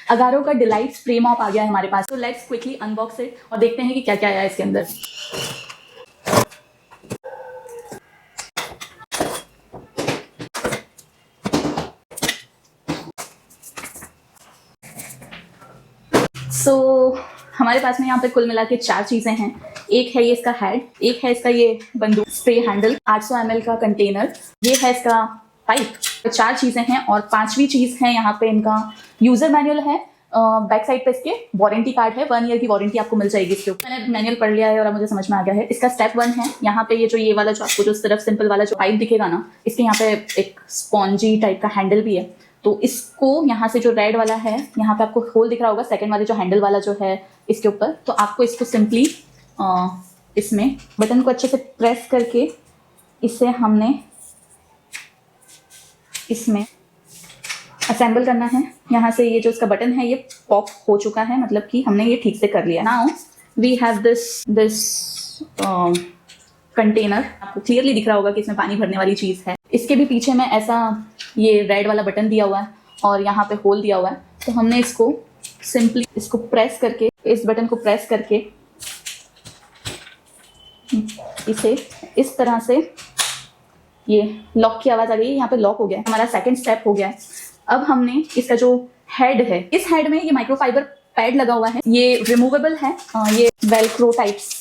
अगारो का delight spray mop आ गया है हमारे पास। तो लेट्स क्विकली अनबॉक्स इट और देखते हैं कि क्या क्या आया है इसके अंदर। हमारे पास में यहाँ पे कुल मिला के 4 चीजें हैं। एक है ये इसका हेड, एक है इसका ये बंदूक स्प्रे हैंडल, 800 ml का कंटेनर, ये है इसका पाइप। तो 4 चीजें हैं और 5वीं चीज है यहाँ पे इनका यूजर मैनुअल है। बैक साइड पे इसके वारंटी कार्ड है, 1 ईयर की वारंटी आपको मिल जाएगी इसके ऊपर। मैंने मैनुअल पढ़ लिया है और अब मुझे समझ में आ गया है। इसका स्टेप 1 है, यहाँ पे ये वाला जो आपको जो सिर्फ सिंपल वाला जो पाइप दिखेगा ना, इसके यहाँ पे एक स्पॉन्जी टाइप का हैंडल भी है। तो इसको यहाँ से जो रेड वाला है, यहाँ पे आपको होल दिख रहा होगा सेकंड वाले जो हैंडल वाला जो है इसके ऊपर। तो आपको इसको सिंपली इसमें बटन को अच्छे से प्रेस करके इसे हमने इसमें असेंबल करना है। यहाँ से ये जो इसका बटन है ये पॉप हो चुका है, मतलब कि हमने ये ठीक से कर लिया। Now we have this container, आपको क्लियरली दिख रहा होगा कि इसमें पानी भरने वाली चीज़ है। इसके भी पीछे में ऐसा ये रेड वाला बटन दिया हुआ है और यहाँ पे होल दिया हुआ है। तो हमने इसको सिंपली इसको प्रेस करके, इस बटन को प्रेस करके इसे इस तरह से, ये लॉक की आवाज़ आ गई, यहाँ पे लॉक हो गया है। हमारा सेकंड स्टेप हो गया है। अब हमने इसका जो हेड है, इस हेड में ये माइक्रोफाइबर पैड लगा हुआ है, ये रिमूवेबल है। ये वेलक्रो टाइप्स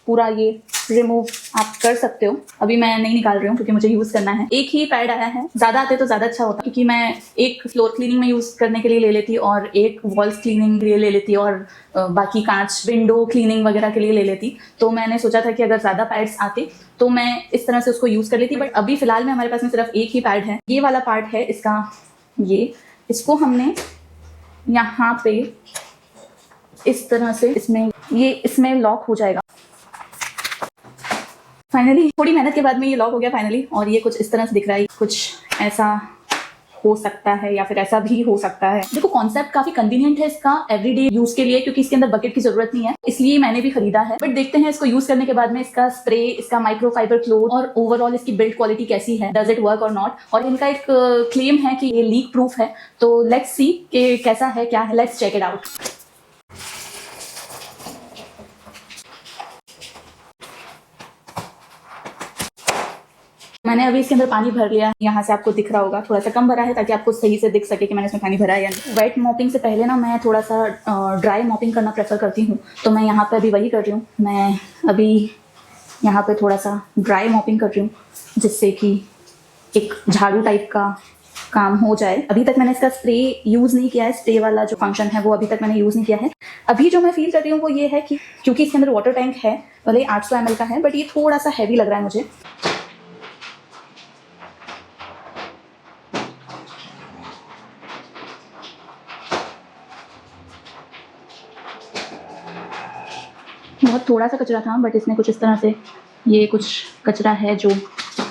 पूरा ये रिमूव आप कर सकते हो। अभी मैं नहीं निकाल रही हूँ क्योंकि मुझे यूज करना है। एक ही पैड आया है, ज्यादा आते तो ज्यादा अच्छा होता, क्योंकि मैं एक फ्लोर क्लीनिंग में यूज करने के लिए ले लेती और एक वॉल्स क्लीनिंग के लिए ले लेती और बाकी कांच विंडो क्लीनिंग वगैरह के लिए ले लेती। तो मैंने सोचा था कि अगर ज्यादा पैड्स आते तो मैं इस तरह से उसको यूज कर लेती। बट अभी फिलहाल में हमारे पास में सिर्फ एक ही पैड है। ये वाला पार्ट है इसका, ये इसको हमने यहाँ पे इस तरह से इसमें लॉक हो जाएगा। फाइनली थोड़ी मेहनत के बाद में ये लॉक हो गया फाइनली। और ये कुछ इस तरह से दिख रहा है, कुछ ऐसा हो सकता है या फिर ऐसा भी हो सकता है। देखो कॉन्सेप्ट काफी कन्वीनियंट है इसका एवरीडे यूज के लिए, क्योंकि इसके अंदर बकेट की जरूरत नहीं है, इसलिए मैंने भी खरीदा है। बट देखते हैं इसको यूज करने के बाद में इसका स्प्रे, इसका माइक्रोफाइबर क्लोथ और ओवरऑल इसकी बिल्ड क्वालिटी कैसी है, डज इट वर्क और नॉट। और इनका एक क्लेम है कि ये लीक प्रूफ है। तो लेट्स सी कि कैसा है क्या है, लेट्स चेक इट आउट। मैंने अभी इसके अंदर पानी भर लिया है, यहाँ से आपको दिख रहा होगा थोड़ा सा कम भरा है ताकि आपको सही से दिख सके कि मैंने इसमें पानी भरा है या नहीं। वेट मॉपिंग से पहले ना मैं थोड़ा सा ड्राई मॉपिंग करना प्रेफर करती हूँ, तो मैं यहाँ पे अभी वही कर रही हूँ। मैं अभी यहाँ पे थोड़ा सा ड्राई मॉपिंग कर रही हूँ जिससे कि एक झाड़ू टाइप का काम हो जाए। अभी तक मैंने इसका स्प्रे यूज़ नहीं किया है, स्प्रे वाला जो फंक्शन है वो अभी तक मैंने यूज़ नहीं किया है। अभी जो मैं फील कर रही हूँ वो ये है कि क्योंकि इसके अंदर वाटर टैंक है, भले 800 ml का है, बट ये थोड़ा सा हैवी लग रहा है मुझे। बहुत थोड़ा सा कचरा था, बट इसने कुछ इस तरह से, ये कुछ कचरा है जो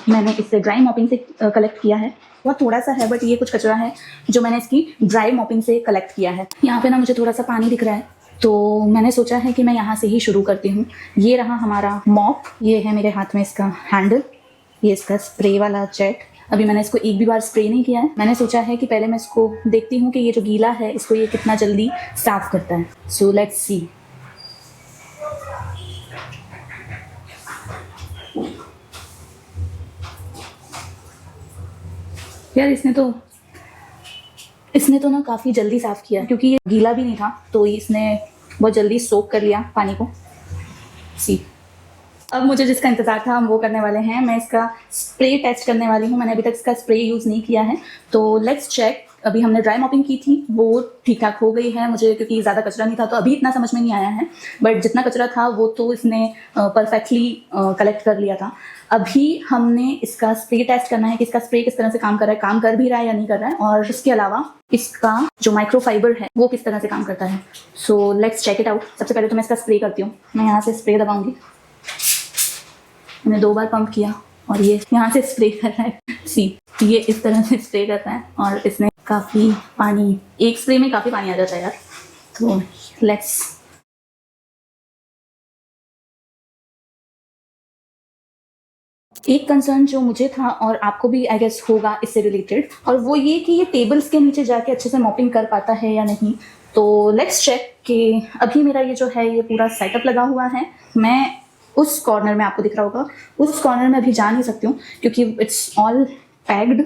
मैंने इससे ड्राई मॉपिंग से कलेक्ट किया है। बहुत थोड़ा सा है बट ये कुछ कचरा है जो मैंने इसकी ड्राई मॉपिंग से कलेक्ट किया है। यहाँ पे ना मुझे थोड़ा सा पानी दिख रहा है, तो मैंने सोचा है कि मैं यहाँ से ही शुरू करती हूँ। ये रहा हमारा मॉप, ये है मेरे हाथ में इसका हैंडल, ये इसका स्प्रे वाला जेट। अभी मैंने इसको एक भी बार स्प्रे नहीं किया है। मैंने सोचा है कि पहले मैं इसको देखती हूँ कि ये जो गीला है इसको ये कितना जल्दी साफ करता है। So let's see. यार इसने तो ना काफ़ी जल्दी साफ़ किया, क्योंकि ये गीला भी नहीं था तो इसने बहुत जल्दी सोक कर लिया पानी को। सी, अब मुझे जिसका इंतज़ार था हम वो करने वाले हैं। मैं इसका स्प्रे टेस्ट करने वाली हूँ। मैंने अभी तक इसका स्प्रे यूज़ नहीं किया है, तो लेट्स चेक। अभी हमने ड्राई मॉपिंग की थी, वो ठीक ठाक हो गई है मुझे, क्योंकि ज़्यादा कचरा नहीं था तो अभी इतना समझ में नहीं आया है। बट जितना कचरा था वो तो इसने परफेक्टली कलेक्ट कर लिया था। अभी हमने इसका स्प्रे टेस्ट करना है कि इसका स्प्रे किस तरह से काम कर रहा है, काम कर भी रहा है या नहीं कर रहा है, और इसके अलावा इसका जो माइक्रोफाइबर है वो किस तरह से काम करता है। So let's check it out. सबसे पहले तो मैं इसका स्प्रे करती हूँ। मैं यहाँ से स्प्रे दबाऊंगी। मैंने 2 बार पंप किया और ये यहाँ से स्प्रे कर रहा है। सी, ये इस तरह से स्प्रे करता है और इसने काफ़ी पानी, एक स्प्रे में काफ़ी पानी आ जाता है यार। तो लेट्स, एक कंसर्न जो मुझे था और आपको भी आई गेस होगा इससे रिलेटेड, और वो ये कि ये टेबल्स के नीचे जाके अच्छे से मॉपिंग कर पाता है या नहीं। तो लेट्स चेक कि अभी मेरा ये जो है ये पूरा सेटअप लगा हुआ है। मैं उस कॉर्नर में, आपको दिख रहा होगा, उस कॉर्नर में अभी जा नहीं सकती हूँ क्योंकि इट्स ऑल पैक्ड।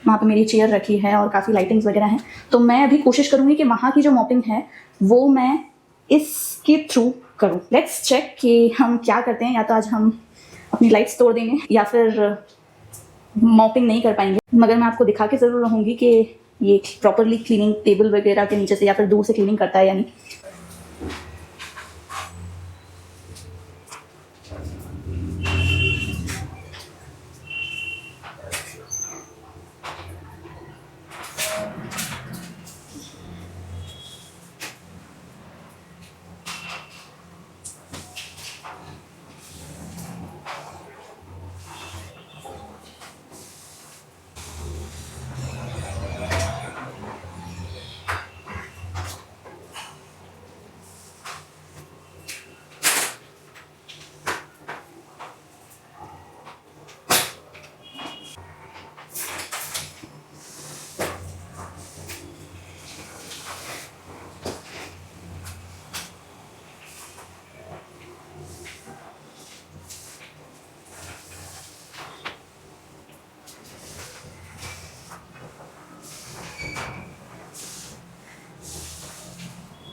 वहाँ पे मेरी चेयर रखी है और काफ़ी लाइटिंग्स वगैरह हैं। तो मैं अभी कोशिश करूँगी कि वहाँ की जो मॉपिंग है वो मैं इसके थ्रू करूँ। लेट्स चेक कि हम क्या करते हैं। या तो आज हम अपनी लाइट्स तोड़ देंगे या फिर मॉपिंग नहीं कर पाएंगे, मगर मैं आपको दिखा के ज़रूर रहूँगी कि ये प्रॉपरली क्लीनिंग टेबल वगैरह के नीचे से या फिर दूर से क्लीनिंग करता है या नहीं।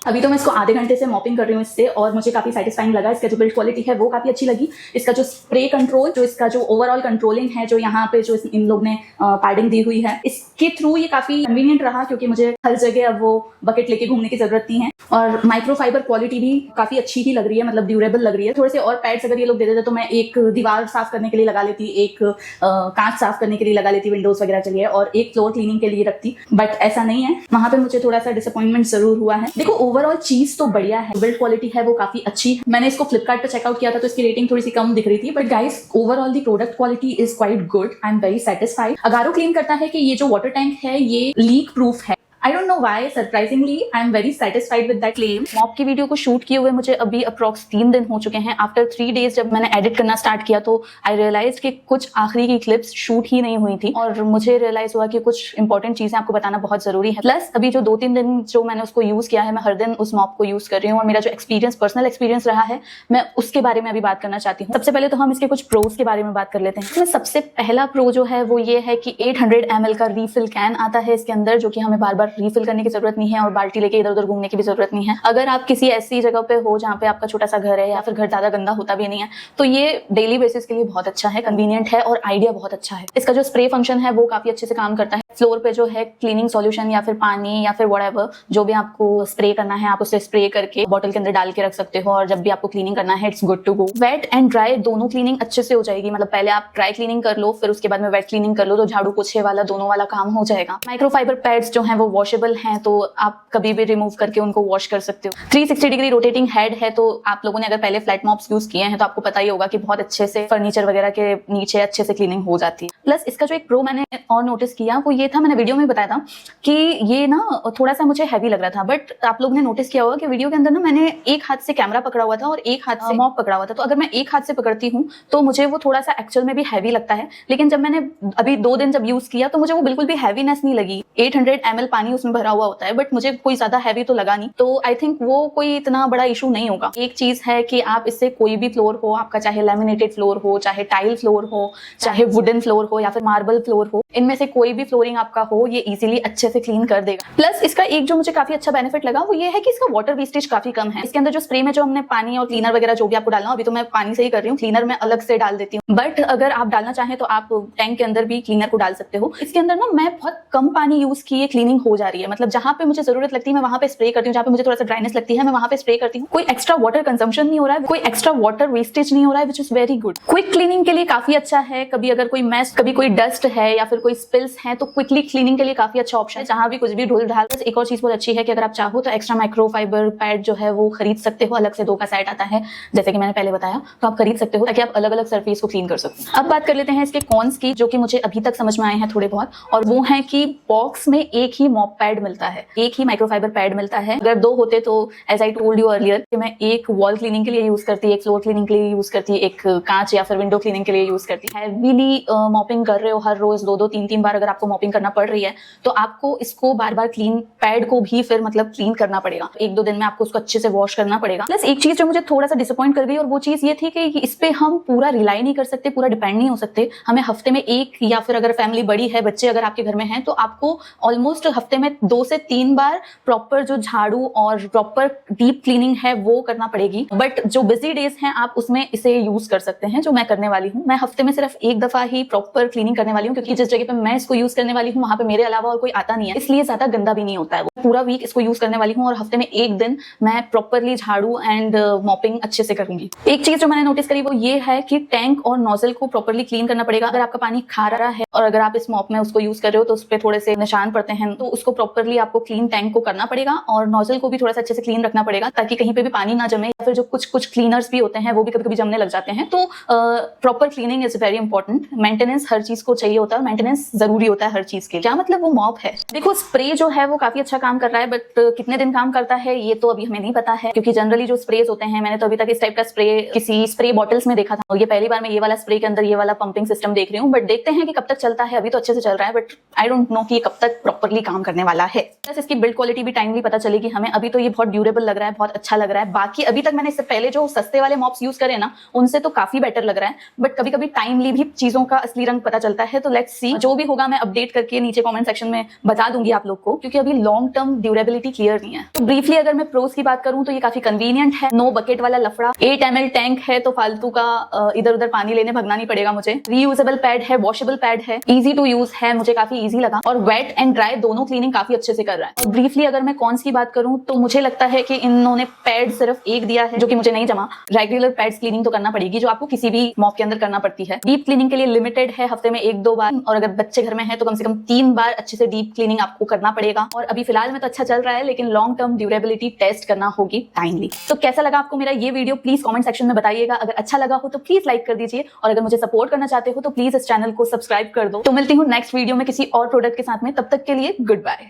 अभी तो मैं इसको आधे घंटे से मॉपिंग कर रही हूँ इससे, और मुझे काफ़ी सेटिस्फाइंग लगा। इसका जो बिल्ड क्वालिटी है वो काफ़ी अच्छी लगी। इसका जो स्प्रे कंट्रोल, जो इसका जो ओवरऑल कंट्रोलिंग है, जो यहाँ पे जो इन लोग ने पैडिंग दी हुई है, इसके थ्रू ये काफ़ी कन्वीनियंट रहा क्योंकि मुझे हर जगह अब वो बकेट लेके घूमने की जरूरत नहीं है। और माइक्रोफाइबर क्वालिटी भी काफ़ी अच्छी ही लग रही है, मतलब ड्यूरेबल लग रही है। थोड़े से और पैड्स अगर ये लोग दे देते तो मैं एक दीवार साफ करने के लिए लगा लेती, एक कांच साफ करने के लिए लगा लेती, विंडोज वगैरह के लिए, और एक फ्लोर क्लीनिंग के लिए रखती, बट ऐसा नहीं है। वहाँ पे मुझे थोड़ा सा डिसअपॉइंटमेंट जरूर हुआ है। देखो ओवरऑल चीज तो बढ़िया है, बिल्ड क्वालिटी है वो काफी अच्छी है। मैंने इसको फ्लिपकार्ट पे चेकआउट किया था तो इसकी रेटिंग थोड़ी सी कम दिख रही थी, but guys overall the product quality is quite good. I am very satisfied. Agaro claim करता है कि ये जो वाटर टैंक है ये लीक प्रूफ है। I don't know why, surprisingly, I am very satisfied with that claim. Mop की video को शूट किए हुए मुझे अभी अप्रॉक्स 3 दिन हो चुके हैं। आफ्टर 3 days जब मैंने एडिट करना स्टार्ट किया तो आई रियलाइज कि कुछ आखिरी की क्लिप्स शूट ही नहीं हुई थी, और मुझे रियलाइज हुआ कि कुछ इंपॉर्टेंट चीजें आपको बताना बहुत जरूरी है। प्लस अभी जो 2-3 दिन जो मैंने उसको यूज किया है, मैं हर दिन उस मॉप को यूज कर रही हूँ, और मेरा जो एक्सपीरियंस, पर्सनल एक्सपीरियंस रहा है, मैं उसके बारे में अभी बात करना चाहती हूँ। सबसे पहले तो हम इसके कुछ प्रोज के बारे में बात कर लेते हैं। सबसे पहला प्रो जो है वो ये है कि 800 ml का रीफिल कैन आता है इसके अंदर, जो कि हमें बार बार रीफिल करने की जरूरत नहीं है और बाल्टी लेके इधर उधर घूमने की भी जरूरत नहीं है। अगर आप किसी ऐसी जगह पे हो जहाँ पे आपका छोटा सा घर है या फिर घर ज्यादा गंदा होता भी नहीं है, तो ये डेली बेसिस के लिए बहुत अच्छा है, कन्वीनियंट है और आइडिया बहुत अच्छा है। इसका जो स्प्रे फंक्शन है वो काफी अच्छे से काम करता है। फ्लोर पे जो है क्लीनिंग सॉल्यूशन या फिर पानी या फिर व्हाटएवर जो भी आपको स्प्रे करना है, आप उसे स्प्रे करके बॉटल के अंदर डाल के रख सकते हो, और जब भी आपको क्लीनिंग करना है it's good to go. Wet and dry दोनों क्लीनिंग अच्छे से हो जाएगी, मतलब पहले आप ड्राई क्लीनिंग कर लो, फिर उसके बाद में वेट क्लीनिंग कर लो, तो झाड़ू पोछे वाला दोनों वाला काम हो जाएगा। माइक्रोफाइबर पैड्स जो है वो वॉशेबल हैं, तो आप कभी भी रिमूव करके उनको वॉश कर सकते हो। 360 डिग्री रोटेटिंग हेड है, तो आप लोगों ने अगर पहले फ्लैट मॉप्स यूज किए हैं तो आपको पता ही होगा कि बहुत अच्छे से फर्नीचर वगैरह के नीचे अच्छे से क्लीनिंग हो जाती है। प्लस इसका जो एक प्रो मैंने और नोटिस किया वो ये था, मैंने वीडियो में बताया था कि ये ना थोड़ा सा मुझे हैवी लग रहा था, बट आप लोगों ने नोटिस किया होगा कि वीडियो के अंदर ना मैंने एक हाथ से कैमरा पकड़ा हुआ था और एक हाथ से मॉप पकड़ा हुआ था। तो अगर मैं एक हाथ से पकड़ती हूँ तो मुझे वो थोड़ा सा एक्चुअल में भी हैवी लगता है, लेकिन जब मैंने अभी 2 दिन जब यूज किया तो मुझे वो बिल्कुल भी हैवीनेस नहीं लगी। 800 ml पानी उसमें भरा हुआ होता है, बट मुझे कोई ज्यादा हैवी तो लगा नहीं, तो आई थिंक वो कोई इतना बड़ा इशू नहीं होगा। एक चीज है कि आप इससे कोई भी फ्लोर हो आपका, चाहे लैमिनेटेड फ्लोर हो, चाहे टाइल फ्लोर हो, चाहे वुडन फ्लोर हो या फिर मार्बल फ्लोर हो, इनमें से कोई भी फ्लोरिंग आपका हो, ये इजीली अच्छे से क्लीन कर देगा। प्लस इसका एक जो मुझे काफी अच्छा बेनिफिट लगा वो ये है कि इसका वाटर वेस्टेज काफी कम है। इसके अंदर जो स्प्रे में जो हमने पानी और क्लीनर वगैरह जो भी आपको डालना, अभी तो मैं पानी से ही कर रही हूँ, क्लीनर मैं अलग से डाल देती हूँ, बट अगर आप डालना चाहें तो आप टैंक के अंदर भी क्लीनर को डाल सकते हो। इसके अंदर ना मैं बहुत कम पानी यूज किए क्लीनिंग हो जा रही है, मतलब जहां पे मुझे जरूरत लगती है मैं वहां पे स्प्रे करती हूँ, जहां पे मुझे थोड़ा सा ड्राइनेस लगती है मैं वहां पे स्प्रे करती हूँ। कोई एक्स्ट्रा वाटर कंजम्पशन नहीं हो रहा है, कोई एक्स्ट्रा वाटर वेस्टेज नहीं हो रहा है, which is very good. Quick cleaning के लिए काफी अच्छा है। कभी अगर कोई मैस, कभी कोई डस्ट है या फिर कोई स्पिल्स है, तो क्विकली क्लीनिंग के लिए काफी अच्छा ऑप्शन है, जहां भी कुछ भी ढूल ढाल। बस एक और चीज बहुत अच्छी है कि अगर आप चाहो तो एक्स्ट्रा माइक्रोफाइबर पैड जो है वो खरीद सकते हो, अलग से 2 का सेट आता है जैसे कि मैंने पहले बताया, तो आप खरीद सकते हो ताकि आप अलग अलग सरफेस को क्लीन कर सको। अब बात कर लेते हैं इसके कॉन्स की, जो कि मुझे अभी तक समझ में आए हैं थोड़े बहुत, और वो है कि बॉक्स में एक ही मॉप मॉप पैड मिलता है, एक ही माइक्रोफाइबर पैड मिलता है। अगर 2 होते तो as I told you earlier कि मैं एक वॉल क्लीनिंग के लिए यूज करती, एक फ्लोर क्लीनिंग के लिए यूज करती, एक कांच या फिर विंडो क्लीनिंग के लिए यूज करती। हैवीली मॉपिंग कर रहे हो हर रोज 2-2 3-3 बार अगर आपको मॉपिंग करना पड़ रही है तो आपको इसको बार बार क्लीन पैड को भी फिर मतलब क्लीन करना पड़ेगा। 1-2 दिन में आपको उसको अच्छे से वॉश करना पड़ेगा। प्लस एक चीज जो मुझे थोड़ा सा डिसअपॉइंट कर गई और वो चीज ये थी कि इस पे हम पूरा रिलाई नहीं कर सकते, पूरा डिपेंड नहीं हो सकते। हमें हफ्ते में एक या फिर अगर फैमिली बड़ी है, बच्चे अगर आपके घर में हैं तो आपको ऑलमोस्ट हफ्ते में 2 से 3 बार प्रॉपर जो झाड़ू और प्रॉपर डीप क्लीनिंग है वो करना पड़ेगी। बट जो बिजी डेज हैं आप उसमें इसे यूज कर सकते हैं, जो मैं करने वाली हूँ। मैं हफ्ते में सिर्फ एक दफा ही प्रॉपर क्लीनिंग करने वाली हूँ क्योंकि जिस जगह पे मैं इसको यूज करने वाली हूँ वहां पे मेरे अलावा और कोई आता नहीं है, इसलिए ज्यादा गंदा भी नहीं होता है। वो पूरा वीक इसको यूज करने वाली हूँ और हफ्ते में एक दिन मैं प्रॉपरली झाड़ू एंड मॉपिंग अच्छे से करूंगी। एक चीज जो मैंने नोटिस करी वो ये है कि टैंक और नोजल को प्रॉपरली क्लीन करना पड़ेगा। अगर आपका पानी खारा है और अगर आप इस मॉप में उसको यूज कर रहे हो तो उस पर थोड़े से निशान पड़ते हैं, तो उसको प्रॉपरली आपको क्लीन टैंक को करना पड़ेगा और नोजल को भी थोड़ा सा अच्छे से क्लीन रखना पड़ेगा ताकि कहीं पे भी पानी ना जमे, या फिर जो कुछ क्लीनर्स भी होते हैं वो भी कभी कभी जमने लग जाते हैं। तो proper cleaning is very important. Maintenance हर चीज को चाहिए होता है, मेंटेनेंस जरूरी होता है हर चीज के। क्या मतलब वो मॉप है, देखो स्प्रे जो है वो काफी अच्छा काम कर रहा है, बट कितने दिन काम करता है ये तो अभी हमें नहीं पता है क्योंकि जनरली जो स्प्रेज होते हैं, मैंने तो अभी तक इस टाइप का स्प्रे किसी स्प्रे बॉटल्स में देखा था और ये पहली बार मैं ये वाला स्प्रे के अंदर ये वाला पंपिंग सिस्टम देख रही हूँ। बट देखते हैं कि कब तक चलता है। अभी तो अच्छे से चल रहा है बट आई डोंट नो कि ये कब तक प्रॉपरली काम करने वाला है। प्लस इसकी बिल्ड क्वालिटी भी टाइमली पता चलेगी हमें। अभी तो ये बहुत ड्यूरेबल लग रहा है, बहुत अच्छा लग रहा है। बाकी अभी तक मैंने इससे पहले जो सस्ते वाले मॉप्स यूज करे ना उनसे तो काफी बेटर लग रहा है, बट कभी कभी टाइमली भी चीजों का असली रंग पता चलता है। तो लेट्स सी, जो भी होगा मैं अपडेट करके नीचे कमेंट सेक्शन में बता दूंगी आप लोग को, क्योंकि अभी लॉन्ग टर्म ड्यूरेबिलिटी क्लियर नहीं है। तो ब्रीफली अगर मैं प्रोस की बात करूं तो ये काफी कन्वीनियंट है, नो बकेट वाला लफड़ा, 8 ml टैंक है तो फालतू का इधर उधर पानी लेने भगना नहीं पड़ेगा मुझे, रीयूजेबल पैड है, वॉशेबल पैड है, इजी टू यूज है, मुझे काफी इजी लगा और वेट एंड ड्राई दोनों क्लीनिंग काफी अच्छे से कर रहा है। और ब्रीफली अगर मैं कॉन्स की बात करूं तो मुझे लगता है कि इन्होंने पैड सिर्फ एक दिया है जो कि मुझे नहीं जमा। रेगुलर पैड्स क्लीनिंग तो करना पड़ेगी जो आपको किसी भी मॉप के अंदर करना पड़ती है। डीप क्लीनिंग के लिए लिमिटेड है, हफ्ते में 1-2 बार, और अगर बच्चे घर में है तो कम से कम 3 बार अच्छे से डीप क्लीनिंग आपको करना पड़ेगा। और अभी फिलहाल में तो अच्छा चल रहा है लेकिन लॉन्ग टर्म ड्यूरेबिलिटी टेस्ट करना होगी टाइमली। तो कैसा लगा आपको मेरा ये वीडियो प्लीज कमेंट सेक्शन में बताइएगा। अगर अच्छा लगा हो तो प्लीज लाइक कर दीजिए और अगर मुझे सपोर्ट करना चाहते हो तो प्लीज इस चैनल को सब्सक्राइब कर दो। तो मिलती हूँ नेक्स्ट वीडियो में किसी और प्रोडक्ट के साथ में, तब तक के लिए गुड बाय।